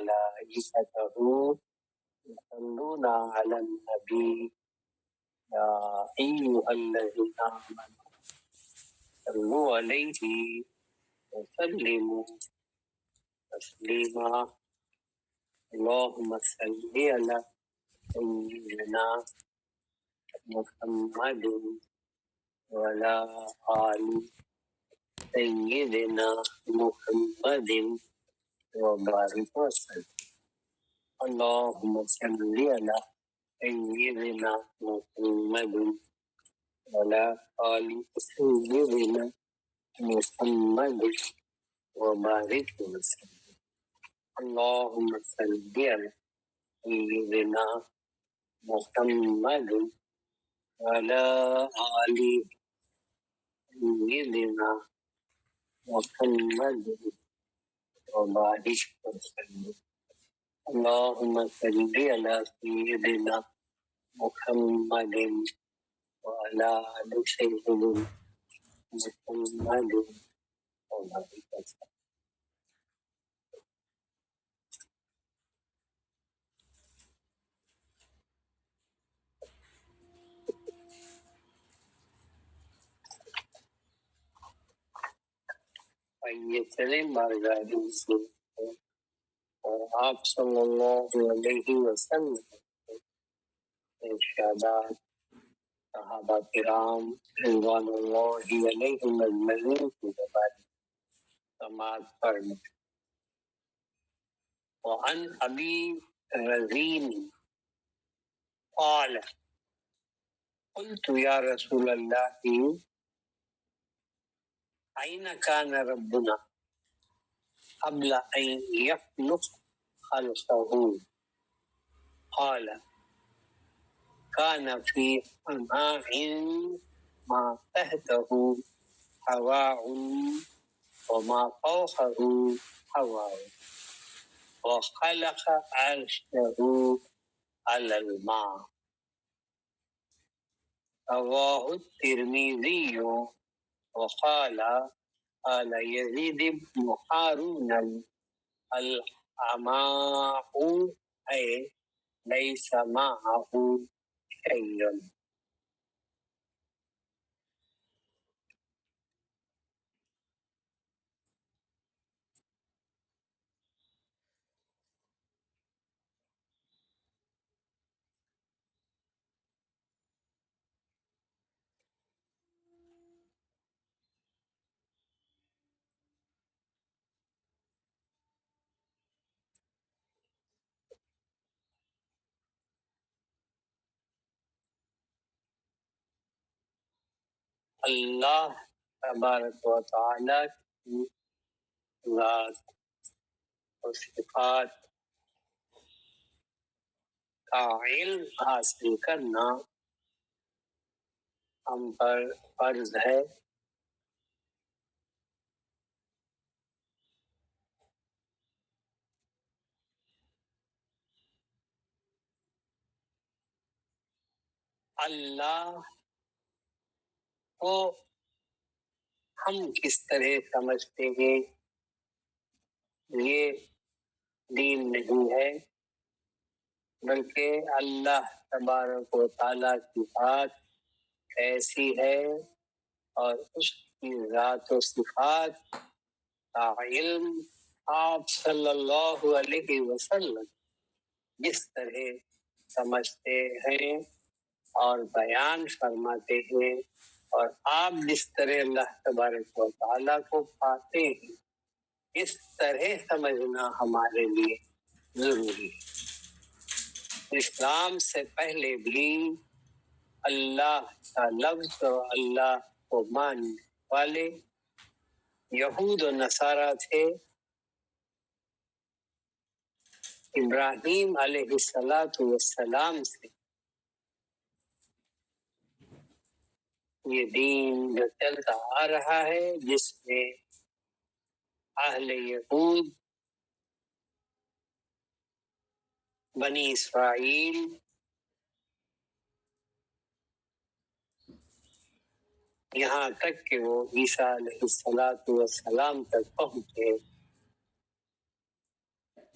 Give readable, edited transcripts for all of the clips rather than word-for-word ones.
وملائكته يصلون على النبي يا أيها الذين آمنوا صلوا عليه وسلموا تسليما اللهم صل على سيدنا محمد وعلى آل سيدنا محمد وبارك وسلم اللهم صل على سيدنا محمد وعلى آل سيدنا محمد وبارك وسلم اللهم صل على سيدنا محمد وعلى آل سيدنا محمد وبارك وسلم اللهم صل على سيدنا محمد وعلى آل سيدنا محمد وبارك وسلم آئیے چلیں بارگاہ سے اور آپ صلی اللہ علیہ وسلم ارشادات صحابہ کرام رضوان اللہ علیہم اجمعین کی زبان سماعت فرمائیں وعن ابی رزین قال قلت یا رسول اللہ أين كان ربنا قبل أن يخلق خلقه قال كان في سماء ما تحته هواء وما فوقه هواء وخلق عرشه على الماء رواه الترمذي وقال قال يزيد بن هارون العماء أي ليس معه شيء اللہ تبارک و تعالی کی ذات اور صفات کا علم حاصل کرنا ہم پر فرض ہے۔ اللہ کو ہم کس طرح سمجھتے ہیں یہ دین نہیں ہے، بلکہ اللہ تبارک و تعالیٰ کی ذات ایسی ہے اور اس کی ذات و صفات کا علم آپ صلی اللہ علیہ وسلم جس طرح سمجھتے ہیں اور بیان فرماتے ہیں اور آپ جس طرح اللہ تبارک و تعالیٰ کو پاتے ہیں اس طرح سمجھنا ہمارے لیے ضروری ہے۔ اسلام سے پہلے بھی اللہ کا لفظ اور اللہ کو ماننے والے یہود و نصارہ تھے۔ ابراہیم علیہ السلام سے یہ دین جو چلتا آ رہا ہے، جس میں اہل یہود بنی اسرائیل یہاں تک کہ وہ عیسیٰ علیہ السلام تک پہنچے،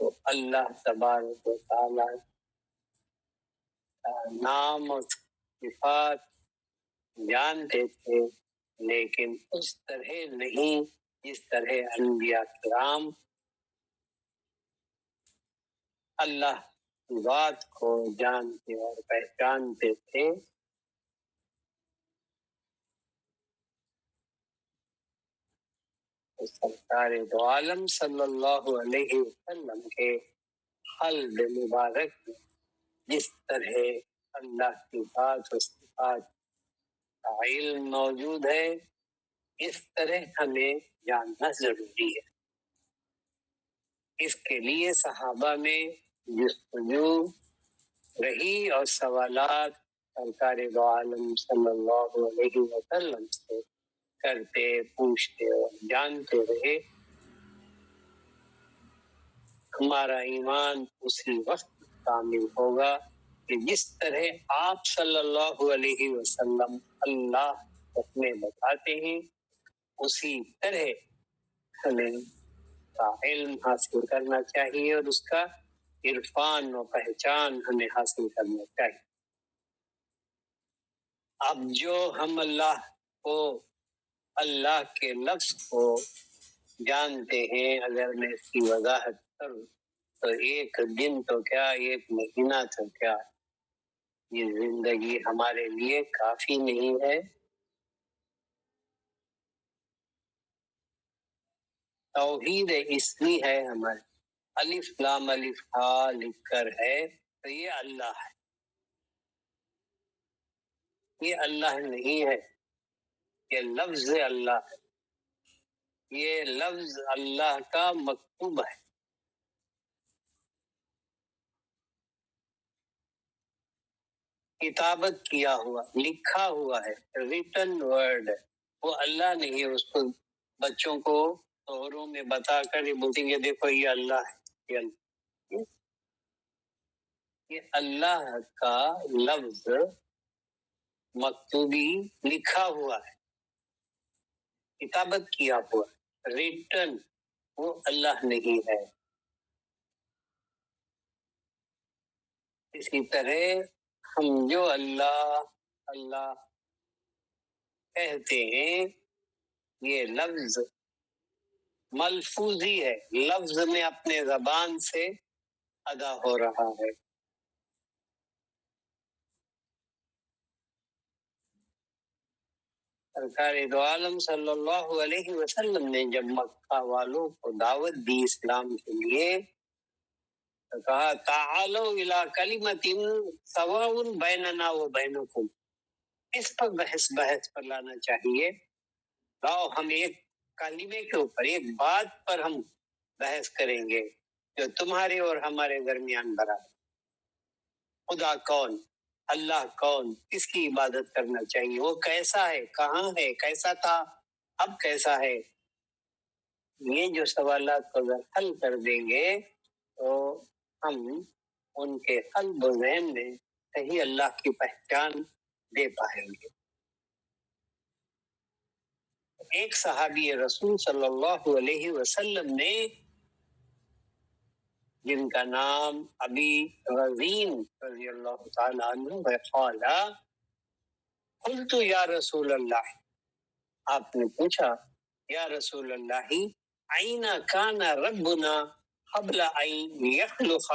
تو اللہ تبارک و تعالی نام اور صفات جانتے تھے، لیکن اس طرح نہیں جس طرح انبیاء کرام اللہ کی ذات کو جانتے اور پہچانتے تھے۔ سرکار دو عالم صلی اللہ علیہ وسلم کے قلب مبارک میں جس طرح اللہ کی ذات و صفات کا علم موجود ہے، اس طرح ہمیں جاننا ضروری ہے۔ اس کے لیے صحابہ میں جستجو رہی اور سوالات سرکار دو عالم صلی اللہ علیہ وسلم سے کرتے، پوچھتے اور جانتے رہے۔ ہمارا ایمان اسی وقت کامل ہوگا کہ جس طرح آپ صلی اللہ علیہ وسلم اللہ ہمیں بتاتے ہیں، اسی طرح ہمیں کا علم حاصل کرنا چاہیے اور اس کا عرفان و پہچان ہمیں حاصل کرنا چاہیے۔ اب جو ہم اللہ کو، اللہ کے لفظ کو جانتے ہیں، اگر میں اس کی وضاحت کروں تو ایک دن تو کیا، ایک مہینہ تو کیا، یہ زندگی ہمارے لیے کافی نہیں ہے۔ توحید اسمی ہے ہمارے، الف لام الف ہا لکھ کر ہے تو یہ اللہ ہے، یہ اللہ نہیں ہے، یہ لفظ اللہ ہے، یہ لفظ اللہ کا مکتوب ہے۔ کتابت کیا ہوا، لکھا ہوا ہے، ریٹن ورڈ ہے، وہ اللہ نہیں ہے۔ اس کو بچوں کو شہروں میں بتا کر یہ بولیں گے دیکھو یہ اللہ ہے، یہ اللہ، یہ اللہ کا لفظ مکتوبی لکھا ہوا ہے، کتابت کیا ہوا ہے، ریٹن، وہ اللہ نہیں ہے۔ اسی طرح ہم جو اللہ اللہ کہتے ہیں، یہ لفظ ملفوظی ہے، لفظ میں اپنے زبان سے ادا ہو رہا ہے۔ سرکار دو عالم صلی اللہ علیہ وسلم نے جب مکہ والوں کو دعوت دی اسلام کے لیے، تو کہا تعالوا الی کلمۃ سواء بیننا و بینکم، اس پر بحث پر لانا چاہیے۔ لاؤ ہم ایک کلمے کے اوپر، ایک بات پر ہم بحث کریں گے جو تمہارے اور ہمارے درمیان برابر۔ خدا کون، اللہ کون، کس کی عبادت کرنا چاہیے، وہ کیسا ہے، کہاں ہے، کیسا تھا، اب کیسا ہے۔ یہ جو سوالات کو اگر حل کر دیں گے تو ہم ان کے قلب و ذہن میں صحیح اللہ کی پہچان دے پائیں گے۔ ایک صحابی رسول صلی اللہ علیہ وسلم نے، جن کا نام ابی رزین رضی اللہ تعالی عنہ ہے، قال قلت یا رسول اللہ، آپ نے پوچھا یا رسول اللہ، این کان ربنا قبل ان یخلق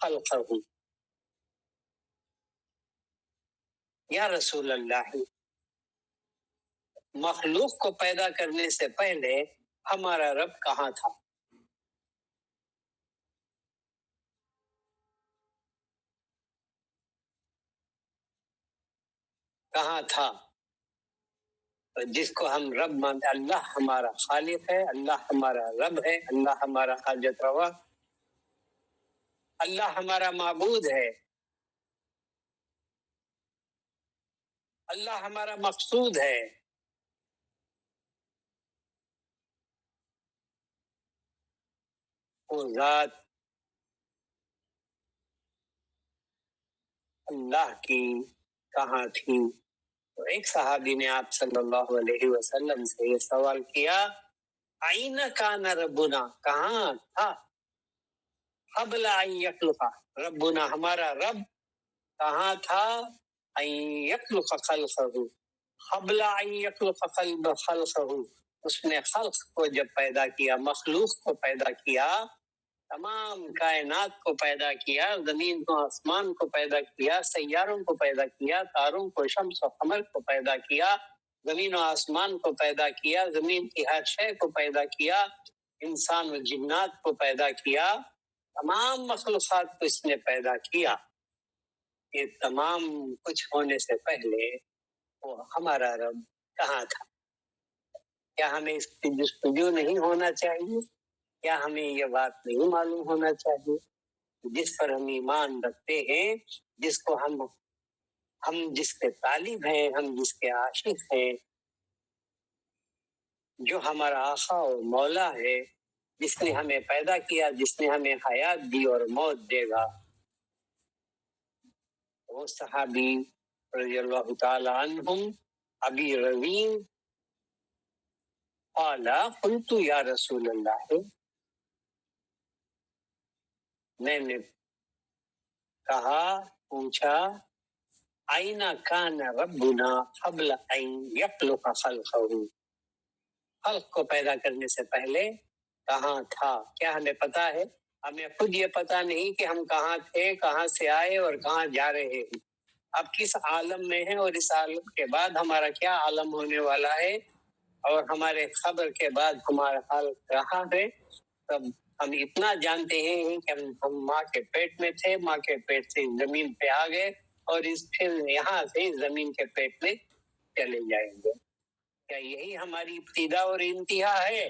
خلقہ، یا رسول اللہ، مخلوق کو پیدا کرنے سے پہلے ہمارا رب کہاں تھا؟ کہاں تھا؟ جس کو ہم رب مانتے، اللہ ہمارا خالق ہے، اللہ ہمارا رب ہے، اللہ ہمارا حاجت روا، اللہ ہمارا معبود ہے، اللہ ہمارا مقصود ہے۔ وہ ذات اللہ کی کہاں تھی؟ تو ایک صحابی نے آپ صلی اللہ علیہ وسلم سے یہ سوال کیا، آئین کان ربنا، کہاں تھا قبل ان یخلق، ربنا ہمارا رب کہاں تھا، ان یخلق خلقہ، قبل ان یخلق خلقہ، اس نے خلق کو جب پیدا کیا، مخلوق کو پیدا کیا، تمام کائنات کو پیدا کیا، زمین کو آسمان کو پیدا کیا، سیاروں کو پیدا کیا، تاروں کو، شمس و قمر کو پیدا کیا، زمین و آسمان کو پیدا کیا، زمین کی ہر شے کو پیدا کیا، انسان و جنات کو پیدا کیا، تمام مخلوقات کو اس نے پیدا کیا۔ یہ تمام کچھ ہونے سے پہلے وہ ہمارا رب کہاں تھا؟ کیا ہمیں اس کی جستجو نہیں ہونا چاہیے؟ کیا ہمیں یہ بات نہیں معلوم ہونا چاہیے؟ جس پر ہم ایمان رکھتے ہیں، جس کو ہم جس کے طالب ہیں، ہم جس کے عاشق ہیں، جو ہمارا آقا و مولا ہے، جس نے ہمیں پیدا کیا، جس نے ہمیں حیات دی اور موت دے گا، وہ صحابی رضی اللہ تعالی عنہم ابی رویم قال قلت یا رسول اللہ، میں نے کہا، پوچھا، أين كان ربنا قبل أن يخلق خلقه، خلق کو پیدا کرنے سے پہلے کہاں تھا؟ کیا ہمیں پتا ہے؟ ہمیں خود یہ پتا نہیں کہ ہم کہاں تھے، کہاں سے آئے اور کہاں جا رہے ہیں، اب کس عالم میں ہیں، اور اس عالم کے بعد ہمارا کیا عالم ہونے والا ہے، اور ہمارے خبر کے بعد ہمارا حال کہاں ہے۔ تب ہم اتنا جانتے ہیں کہ ہم ماں کے پیٹ میں تھے، ماں کے پیٹ سے زمین پہ آ گئے، اور پھر یہاں سے زمین کے پیٹ میں چلے جائیں گے۔ کیا یہی ہماری ابتدا اور انتہا ہے؟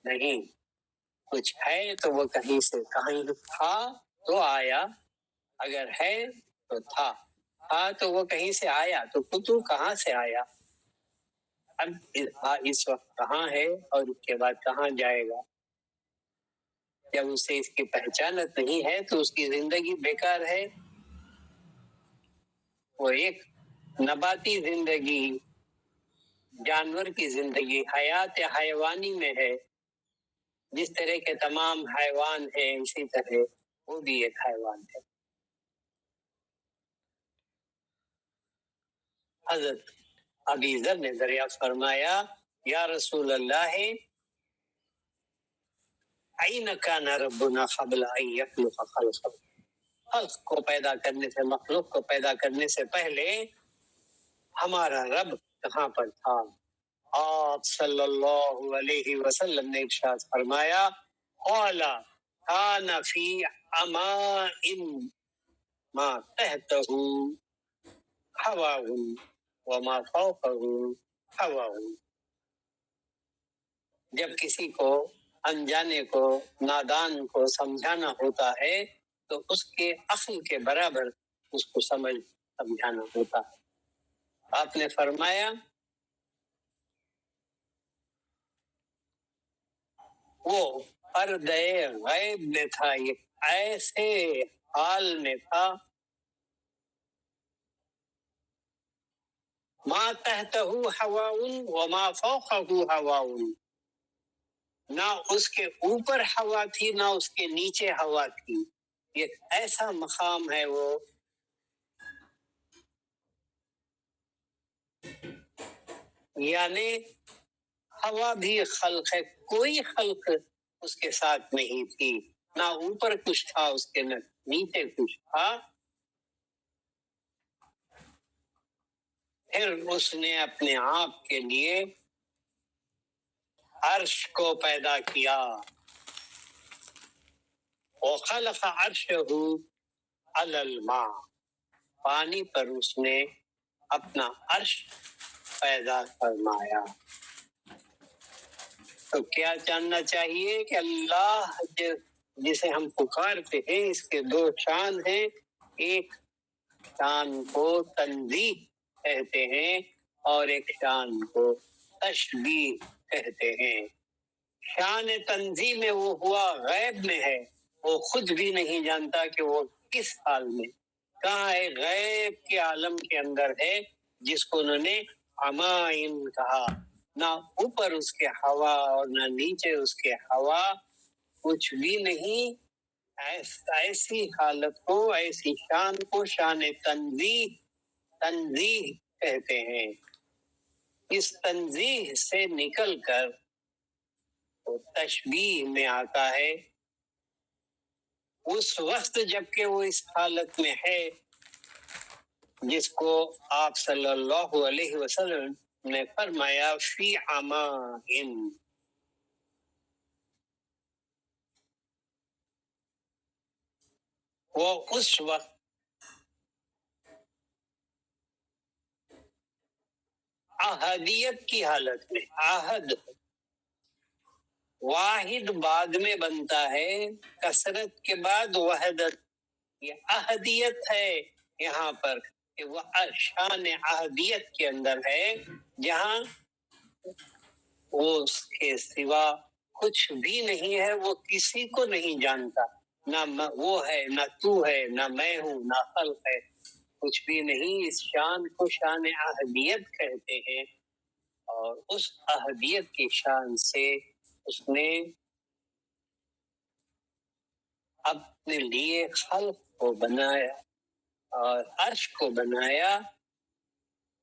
نہیں، کچھ ہے تو وہ کہیں سے، کہیں تھا تو آیا، اگر ہے تو تھا تو وہ کہیں سے آیا، تو کہاں سے آیا، اب اس وقت کہاں ہے اور اس کے بعد کہاں جائے گا؟ جب اسے اس کی پہچانت نہیں ہے تو اس کی زندگی بیکار ہے۔ وہ ایک نباتی زندگی، جانور کی زندگی، حیات حیوانی میں ہے، جس طرح کے تمام حیوان ہیں اسی طرح وہ بھی ایک حیوان ہے۔ حضرت ابی ذر نے دریافت فرمایا، یا رسول اللہ، أين كان ربنا قبل أن يخلق خلقه، خلق کو پیدا کرنے سے، مخلوق کو پیدا کرنے سے پہلے ہمارا رب کہاں پر تھا؟ آپ صلی اللہ علیہ وسلم نے ارشاد فرمایا، قال كان في عماء ما تحته هواء وما فوقه هواء، جب کسی کو انجانے کو، نادان کو سمجھانا ہوتا ہے تو اس کے عقل کے برابر اس کو سمجھانا ہوتا ہے۔ آپ نے فرمایا وہ پردے غیب میں تھا، یہ ایسے حال میں تھا، ما تحتہ ہواء وما فوقہ ہواء، نہ اس کے اوپر ہوا تھی نہ اس کے نیچے ہوا تھی، یہ ایسا مقام ہے وہ، یعنی ہوا بھی خلق ہے، کوئی خلق اس کے ساتھ نہیں تھی، نہ اوپر کچھ تھا اس کے، نہ نیچے کچھ تھا۔ پھر اس نے اپنے آپ کے لیے عرش کو پیدا کیا، وخلق عرشہ علی الماء، پانی پر اس نے اپنا عرش پیدا فرمایا۔ تو کیا جاننا چاہیے کہ اللہ جسے ہم پکارتے ہیں، اس کے دو شان ہیں، ایک شان کو تنزیہ کہتے ہیں اور ایک شان کو تشبیہ کہتے ہیں۔ شان تنزیہ میں وہ ہوا غیب میں ہے، وہ خود بھی نہیں جانتا کہ وہ کس حال میں، کہاں ہے، غیب کے عالم کے اندر ہے، جس کو انہوں نے عمائم کہا، نہ اوپر اس کے ہوا اور نہ نیچے اس کے ہوا، کچھ بھی نہیں۔ ایسی حالت کو، ایسی شان کو شان تنزیہ کہتے ہیں۔ اس تنزیہ سے نکل کر وہ تشبیہ میں آتا ہے۔ اس وقت جب کہ وہ اس حالت میں ہے جس کو آپ صلی اللہ علیہ وسلم نے فرمایا فی عمائن، وہ اس وقت احدیت کی حالت میں، عہد واحد بعد میں بنتا ہے، کثرت کے بعد وحدت، یہ احدیت ہے یہاں پر کہ وہ شان احدیت کے اندر ہے، جہاں وہ اس کے سوا کچھ بھی نہیں ہے، وہ کسی کو نہیں جانتا، نہ وہ ہے، نہ تو ہے، نہ میں ہوں، نہ خلق ہے، کچھ بھی نہیں۔ اس شان کو شان احدیت کہتے ہیں، اور اس احدیت کی شان سے اس نے اپنے لیے خلق کو بنایا اور عرش کو بنایا۔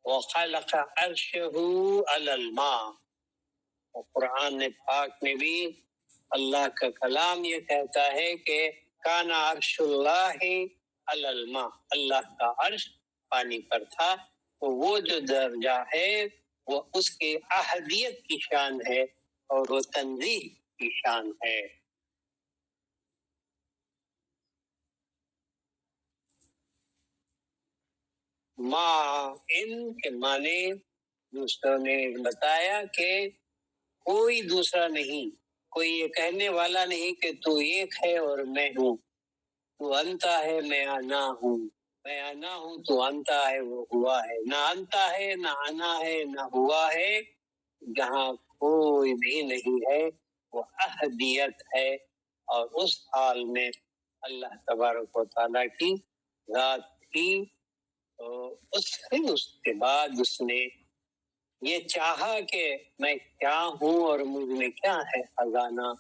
وَخَلَقَ عَرْشَهُ عَلَى الْمَاءِ، اور قرآن پاک میں بھی اللہ کا کلام یہ کہتا ہے کہ کان عرش اللہ علی الماء، اللہ کا عرش پانی پر تھا۔ تو وہ جو درجہ ہے وہ اس کی احدیت کی شان ہے اور وہ تنزیہ کی شان ہے۔ ما ان کے معنی دوسروں نے بتایا کہ کوئی دوسرا نہیں، کوئی یہ کہنے والا نہیں کہ تو ایک ہے اور میں ہوں، تو انتا ہے میں انا ہوں، میں انا ہوں تو انتا ہے وہ ہوا ہے، نہ انتا ہے نہ انا ہے نہ ہوا ہے، جہاں کوئی بھی نہیں ہے وہ احدیت ہے۔ اور اس حال میں اللہ تبارک و تعالیٰ کی ذات تھی، تو اس کے بعد اس نے یہ چاہا کہ میں کیا ہوں اور مجھ میں کیا ہے خزانہ،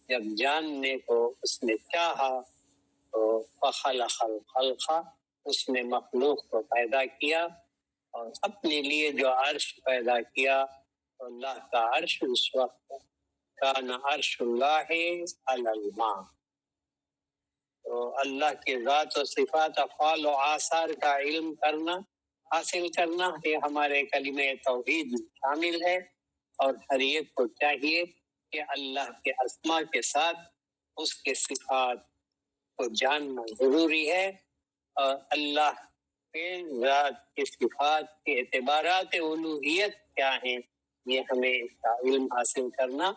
جب جاننے کو اس نے چاہا تو فخلق الخلق، اس نے مخلوق کو پیدا کیا اور اپنے لیے جو عرش پیدا کیا، تو اللہ کا عرش اس وقت کان عرش اللہ علی الماء۔ تو اللہ کے ذات و صفات، افعال و آثار کا علم کرنا، حاصل کرنا، یہ ہمارے کلمہ توحید میں شامل ہے، اور ہر ایک کو چاہیے کہ اللہ کے اسماء کے ساتھ اس کے صفات کو جاننا ضروری ہے، اور اللہ کے ذات کے صفات کے اعتبارات الوہیت کیا ہیں، یہ ہمیں اس کا علم حاصل کرنا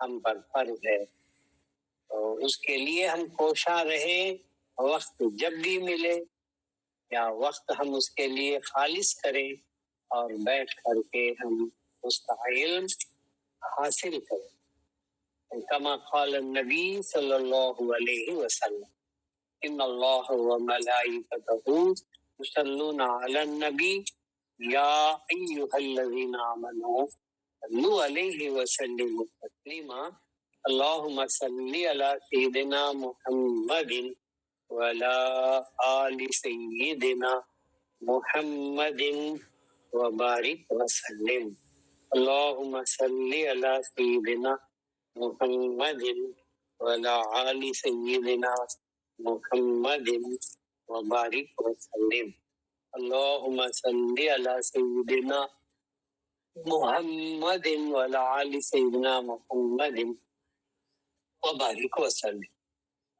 ہم پر فرض ہے۔ تو اس کے لیے ہم کوشاں رہیں، وقت جب بھی ملے یا وقت ہم اس کے لیے خالص کریں اور بیٹھ کر کے ہم اس کا علم حاصل کریں۔ کما قال النبی صلی اللہ علیہ وسلم ان اللہ وملائکتہ یصلون علی النبی یا ایھا الذین آمنوا صلوا علیہ وسلموا تسلیما اللہم صل علی سیدنا محمد وعلى آل سيدنا محمد وبارك وسلم اللهم صل على سيدنا محمد وعلى آل سيدنا محمد وبارك وسلم اللهم صل على سيدنا محمد وعلى آل سيدنا محمد وبارك وسلم۔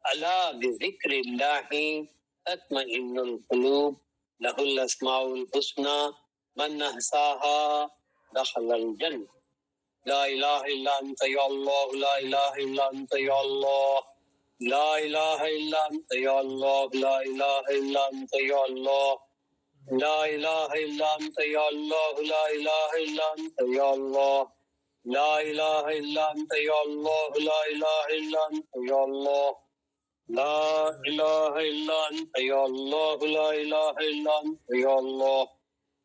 الا بذکر اللہ تطمئن القلوب لہ الاسماء الحسنی من احصاها دخل الجنہ لا الہ الا انت یا اللہ لا الہ الا انت یا اللہ لا الہ الا انت یا اللہ لا الہ الا انت یا اللہ لا الہ الا انت یا اللہ لا الہ الا انت یا اللہ لا الہ الا انت یا اللہ لا الہ الا انت یا اللہ لا الہ الا انت یا اللہ لا الہ الا انت یا اللہ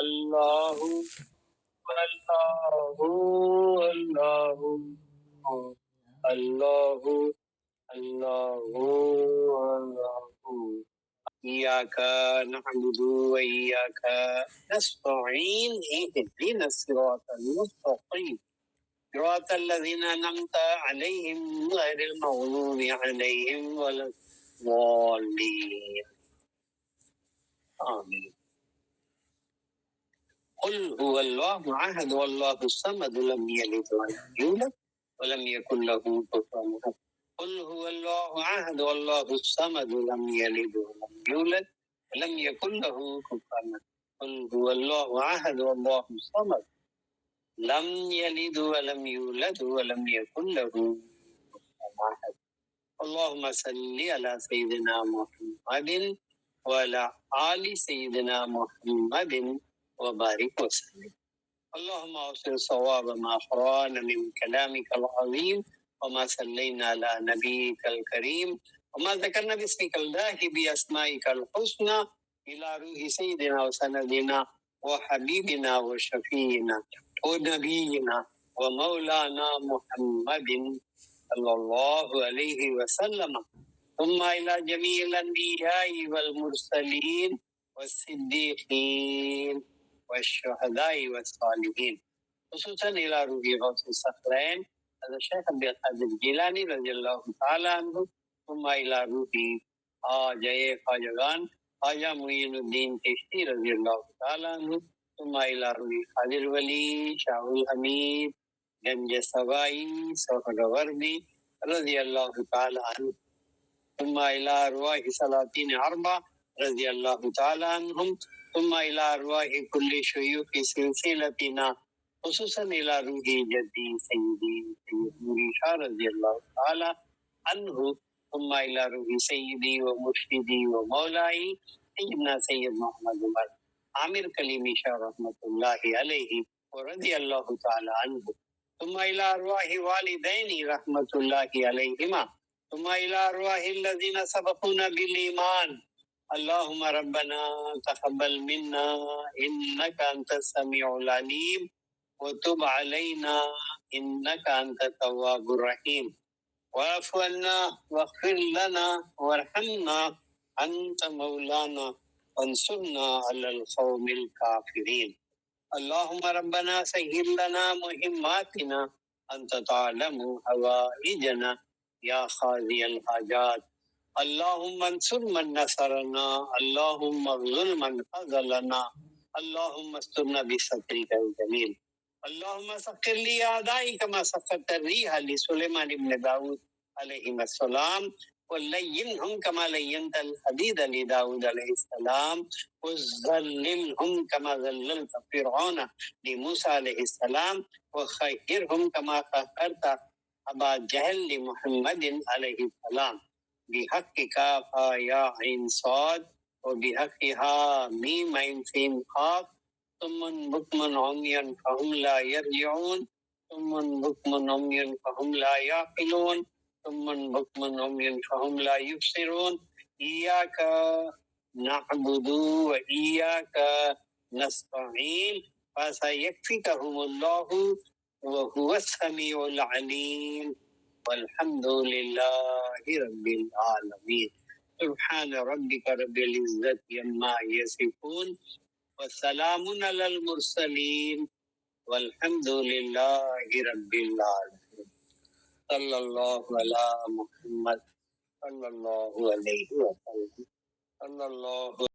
اللہ اللہ اللہ اللہ اللہ اللہ إياك نعبد وإياك نستعين اهدنا الصراط المستقيم صراط الذين أنعمت عليهم غير المغضوب عليهم ولا الضالين آمين. قل هو الله أحد والله الصمد لم يلد ولم يولد ولم يكن له كفوا أحد. قل هو الله أحد والله الصمد لم يلد ولم يولد ولم يكن له كفوا أحد. قل هو الله أحد والله الصمد لم يلد ولم يولد ولم يكن له كفوا أحد. اللهم صل على سيدنا محمد وعلى آل سيدنا محمد وبارك وسلم. اللهم اوصل صواب ما قرانا من كلامك العظيم وما صلينا على نبيك الكريم وما ذكرنا باسمك الله بأسمائك الحسنى إلى روح سيدنا وسندنا وحبيبنا وشفينا ونبينا ومولانا محمد صلى الله عليه وسلم ثم إلى جميع الأنبياء والمرسلين والصديقين والشهداء والصالحين خصوصا إلى روح غوث الثقلين حضرت الشيخ عبد القادر الجیلانی رضی اللہ تعالی عنہ ثم إلى روح خواجہ خواجگان خواجہ معین الدین چشتی رضی اللہ تعالی عنہ ثم إلى روح خادر ولی شاہ الحمید گنج سوائی سہروردی رضی اللہ تعالی عنہ ثم إلى أرواح سلاطین اربع رضی اللہ تعالی عنہم ثم إلى أرواح كل شيوخ سلسلتنا خصوصا إلى روح جدي سيدي سيد مريشا رضي الله تعالى عنه ثم إلى روح سيدي ومرشدي ومولاي سيدنا سيد محمد عمر عامر كليمي شاه رحمة الله عليه ورضي الله تعالى عنه ثم إلى أرواح والديني رحمة الله عليهما ثم إلى أرواح الذين سبقونا بالإيمان اللهم ربنا تقبل منا إنك أنت السميع العليم وتب علينا إنك أنت التواب الرحيم واعف عنا واغفر لنا وارحمنا أنت مولانا وانصرنا على القوم الكافرين اللهم ربنا سهل لنا مهماتنا أنت تعلم حوائجنا يا قاضي الحاجات اللهم انصر من نصرنا اللهم اغفر من خذلنا اللهم استرنا بسترك الجميل اللهم سخر لي أعدائي كما سخرت الريح لسليمان بن داود عليه السلام ولينهم كما لينت الحديد لداود عليه السلام وذللهم كما ذللت فرعون لموسى عليه السلام وخيرهم كما خيرت أبا جهل لمحمد عليه السلام بحق كافا يا عين صاد وبحقها ميم عين سين قاف ثم بكم عميا فهم لا يرجعون ثم بكم عميا فهم لا يعقلون ثم بكم عميا فهم لا يبصرون إياك نعبد وإياك نستعين فسيكفيكهم الله وهو السميع العليم والحمد لله رب العالمين سبحان ربك رب العزة عما يصفون والسلام على المرسلين والحمد لله رب العالمين صلى الله على محمد صلى الله عليه وسلم صلى الله